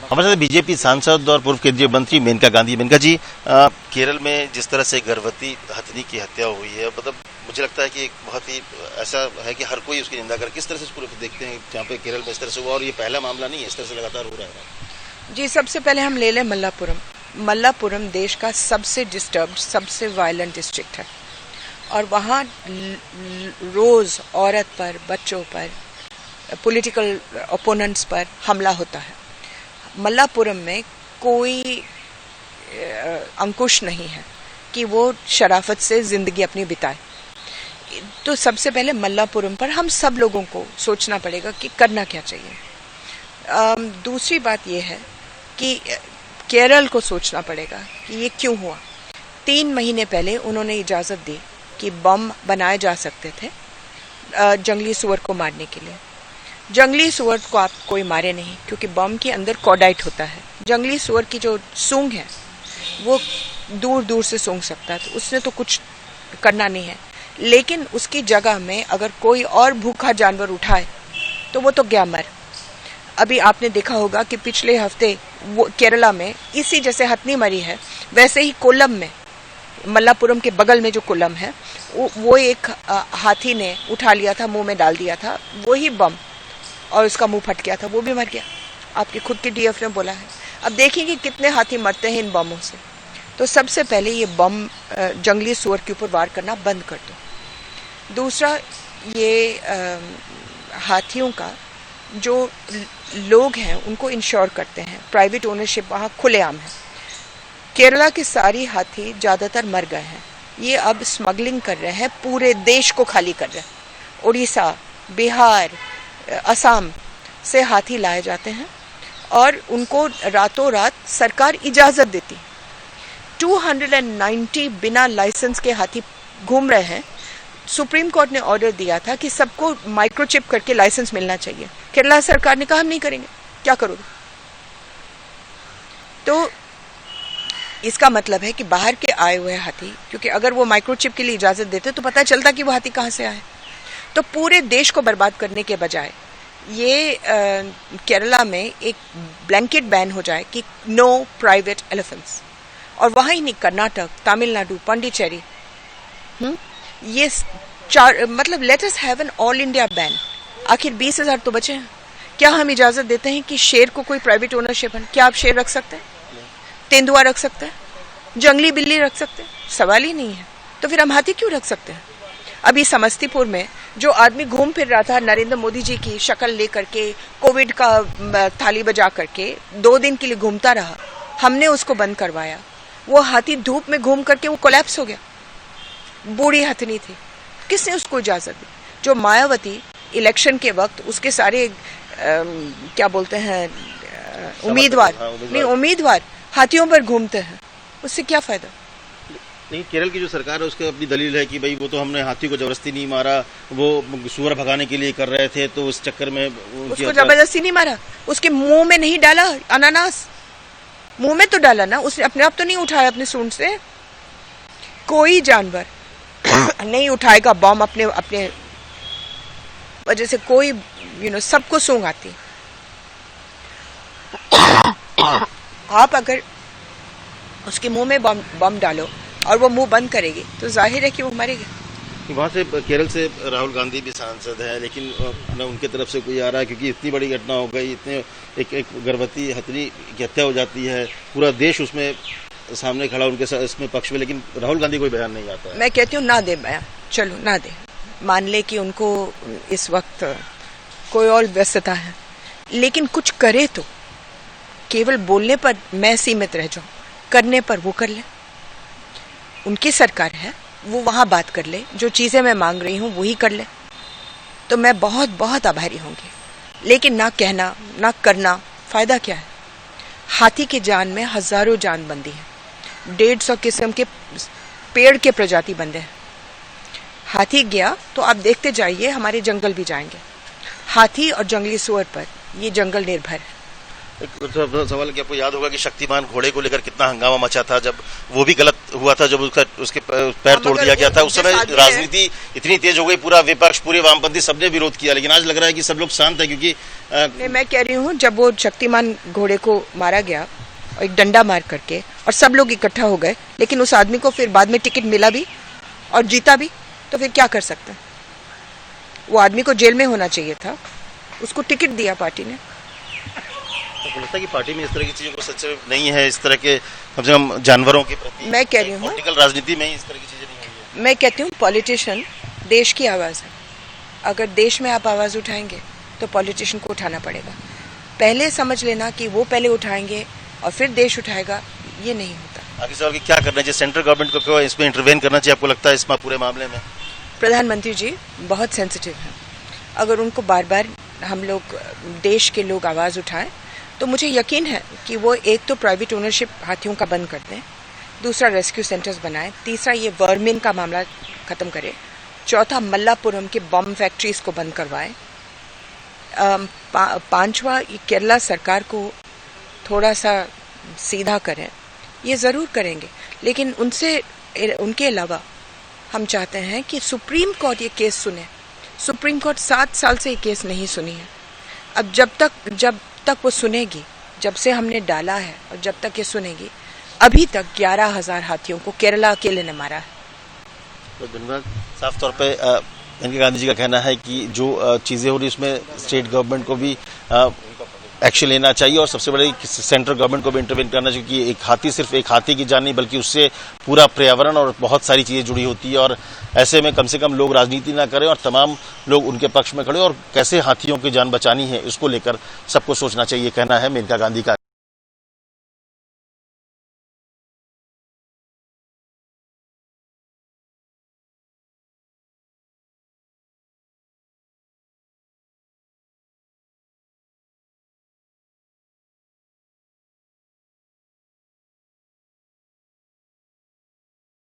हमारे साथ बीजेपी सांसद और पूर्व केंद्रीय मंत्री मेनका गांधी। मेनका जी, केरल में जिस तरह से गर्भवती हथिनी की हत्या हुई है, मतलब मुझे लगता है कि एक बहुत ही ऐसा है कि हर कोई उसकी निंदा करे। किस तरह से इसको देखते हैं जहाँ पे केरल में इस तरह से हुआ, और ये पहला मामला नहीं है, इस तरह से लगातार हो रहा है? जी, सबसे पहले हम ले लें मल्लापुरम देश का सबसे डिस्टर्ब्ड, सबसे वायलेंट डिस्ट्रिक्ट है, और वहाँ रोज औरत पर, बच्चों पर, पॉलिटिकल ओपोनेंट्स पर हमला होता है। मल्लापुरम में कोई अंकुश नहीं है कि वो शराफत से जिंदगी अपनी बिताए। तो सबसे पहले मल्लापुरम पर हम सब लोगों को सोचना पड़ेगा कि करना क्या चाहिए। दूसरी बात यह है कि केरल को सोचना पड़ेगा कि ये क्यों हुआ। 3 महीने पहले उन्होंने इजाज़त दी कि बम बनाए जा सकते थे जंगली सुअर को मारने के लिए। जंगली सुअर को आप कोई मारे नहीं, क्योंकि बम के अंदर कॉर्डाइट होता है। जंगली सुअर की जो सूंघ है वो दूर दूर से सूंघ सकता है, तो उसने तो कुछ करना नहीं है। लेकिन उसकी जगह में अगर कोई और भूखा जानवर उठाए तो वो तो गया मर। अभी आपने देखा होगा कि पिछले हफ्ते वो केरला में इसी जैसे हथनी मरी है, वैसे ही कोल्लम में, मल्लापुरम के बगल में जो कोल्लम है, वो एक हाथी ने उठा लिया था, मुंह में डाल दिया था वही बम, और उसका मुंह फट गया था, वो भी मर गया। आपके खुद के डीएफ ने बोला है। अब देखेंगे कितने हाथी मरते हैं इन बमों से। तो सबसे पहले ये बम जंगली सुअर के ऊपर वार करना बंद कर दो। दूसरा, ये हाथियों का जो लोग हैं उनको इंश्योर करते हैं, प्राइवेट ओनरशिप वहाँ खुलेआम है। केरला के सारी हाथी ज़्यादातर मर गए हैं। ये अब स्मगलिंग कर रहे हैं, पूरे देश को खाली कर रहे हैं। उड़ीसा, बिहार, असम से हाथी लाए जाते हैं और उनको रातों रात सरकार इजाज़त देती। 290 बिना लाइसेंस के हाथी घूम रहे हैं। सुप्रीम कोर्ट ने ऑर्डर दिया था कि सबको माइक्रोचिप करके लाइसेंस मिलना चाहिए। केरला सरकार ने कहा हम नहीं करेंगे। क्या करोगे? तो इसका मतलब है कि बाहर के आए हुए हाथी, क्योंकि अगर वो माइक्रोचिप के लिए इजाज़त देते तो पता चलता कि वो हाथी कहाँ से आए। तो पूरे देश को बर्बाद करने के बजाय ये केरला में एक ब्लैंकेट बैन हो जाए कि नो प्राइवेट एलिफेंट्स, और वहाँ ही नहीं, कर्नाटक, तमिलनाडु, पांडिचेरी, ये मतलब let us have an all India ban. आखिर 20,000 तो बचे हैं। क्या हम इजाज़त देते हैं कि शेर को कोई प्राइवेट ओनरशिप है? क्या आप शेर रख सकते हैं? तेंदुआ रख सकते हैं? जंगली बिल्ली रख सकते हैं? सवाल ही नहीं है। तो फिर हम हाथी क्यों रख सकते हैं? अभी समस्तीपुर में जो आदमी घूम फिर रहा था नरेंद्र मोदी जी की शक्ल लेकर के, कोविड का थाली बजा करके 2 दिन के लिए घूमता रहा, हमने उसको बंद करवाया। वो हाथी धूप में घूम करके वो कोलैप्स हो गया। बूढ़ी हथनी थी, किसने उसको इजाजत दी? जो मायावती इलेक्शन के वक्त उसके सारे क्या बोलते हैं उम्मीदवार हाथियों पर घूमते हैं, उससे क्या फायदा? नहीं, केरल की जो सरकार है उसकी अपनी दलील है कि भाई वो तो हमने हाथी को जबरदस्ती नहीं मारा, वो सुअर भगाने के लिए कर रहे थे, तो उस चक्कर में उसको जबरदस्ती नहीं मारा, उसके मुंह में नहीं डाला अनानास, मुंह में तो डाला ना, उसने अपने आप तो नहीं उठाया अपने सूंड से। कोई जानवर नहीं उठाएगा बम अपने वजह से। कोई सबको सूंघ आती। आप अगर उसके मुंह में बम डालो और वो मुंह बंद करेगी तो जाहिर है कि वो मरेगी। वहाँ से केरल से राहुल गांधी भी सांसद है, लेकिन न उनके तरफ से कोई आ रहा है, क्योंकि इतनी बड़ी घटना हो गई, इतने एक गर्भवती हथनी की हत्या हो जाती है, पूरा देश उसमें सामने खड़ा उनके साथ इसमें पक्ष में, लेकिन राहुल गांधी कोई बयान नहीं आता है। मैं कहती हूँ ना दे बयान, चलो ना दे, मान ले कि उनको इस वक्त कोई और व्यस्तता है, लेकिन कुछ करे तो। केवल बोलने पर मैं सीमित रह जाऊं, करने पर वो कर ले। उनकी सरकार है, वो वहाँ बात कर ले, जो चीज़ें मैं मांग रही हूँ वही कर ले, तो मैं बहुत बहुत आभारी होंगी। लेकिन ना कहना ना करना, फ़ायदा क्या है? हाथी की जान में हज़ारों जान बंदी है, 150 किस्म के पेड़ के प्रजाति बंदे हैं। हाथी गया तो आप देखते जाइए, हमारे जंगल भी जाएंगे। हाथी और जंगली सुअर पर ये जंगल निर्भर है। एक सवाल कि आपको याद होगा कि शक्तिमान घोड़े को लेकर कितना हंगामा मचा था, जब वो भी गलत हुआ था, जब उसके पैर तोड़ दिया गया था, उस समय राजनीति इतनी तेज हो गई, पूरा विपक्ष, पूरे वामपंथी सबने विरोध किया, लेकिन आज लग रहा है कि सब लोग शांत है, क्योंकि मैं कह रही हूँ जब वो शक्तिमान घोड़े को मारा गया और एक डंडा मार करके और सब लोग इकट्ठा हो गए, लेकिन उस आदमी को फिर बाद में टिकट मिला भी और जीता भी, तो फिर क्या कर सकता है? वो आदमी को जेल में होना चाहिए था, उसको टिकट दिया पार्टी ने। तो लगता है कि पार्टी में इस तरह की चीजों को सच नहीं है, इस तरह के कम से कम जानवरों के प्रति। मैं कह रही हूँ पॉलिटिकल राजनीति में ही इस तरह की चीजें नहीं हुई है। मैं कहती हूँ पॉलिटिशियन देश की आवाज़ है। अगर देश में आप आवाज़ उठाएंगे तो पॉलिटिशियन को उठाना पड़ेगा। पहले समझ लेना कि वो पहले उठाएंगे और फिर देश उठाएगा, ये नहीं होता। आगे सवाल कि क्या करना चाहिए, सेंट्रल गवर्नमेंट को क्यों इसमें इंटरवेन करना चाहिए, आपको लगता है इस पूरे मामले में? प्रधानमंत्री जी बहुत सेंसिटिव हैं। अगर उनको बार बार हम लोग देश के लोग आवाज़ उठाएं तो मुझे यकीन है कि वो एक तो प्राइवेट ओनरशिप हाथियों का बंद कर दें, दूसरा रेस्क्यू सेंटर्स बनाएं, तीसरा ये वर्मिन का मामला ख़त्म करें, चौथा मल्लापुरम के बम फैक्ट्रीज को बंद करवाएं, पांचवा केरला सरकार को थोड़ा सा सीधा करें। ये ज़रूर करेंगे, लेकिन उनके अलावा हम चाहते हैं कि सुप्रीम कोर्ट ये केस सुने। सुप्रीम कोर्ट 7 साल से ये केस नहीं सुनी है। अब जब तक वो सुनेगी, जब से हमने डाला है और जब तक ये सुनेगी, अभी तक 11,000 हाथियों को केरला अकेले ने मारा है। तो धन्यवाद। साफ तौर पे मेनका गांधी जी का कहना है कि जो चीजें हो रही उसमें स्टेट गवर्नमेंट को भी एक्शन लेना चाहिए और सबसे बड़ी सेंट्रल गवर्नमेंट को भी इंटरवेन करना चाहिए, क्योंकि एक हाथी सिर्फ एक हाथी की जान नहीं, बल्कि उससे पूरा पर्यावरण और बहुत सारी चीजें जुड़ी होती है। और ऐसे में कम से कम लोग राजनीति ना करें और तमाम लोग उनके पक्ष में खड़े और कैसे हाथियों की जान बचानी है इसको लेकर सबको सोचना चाहिए, कहना है मेनका गांधी का।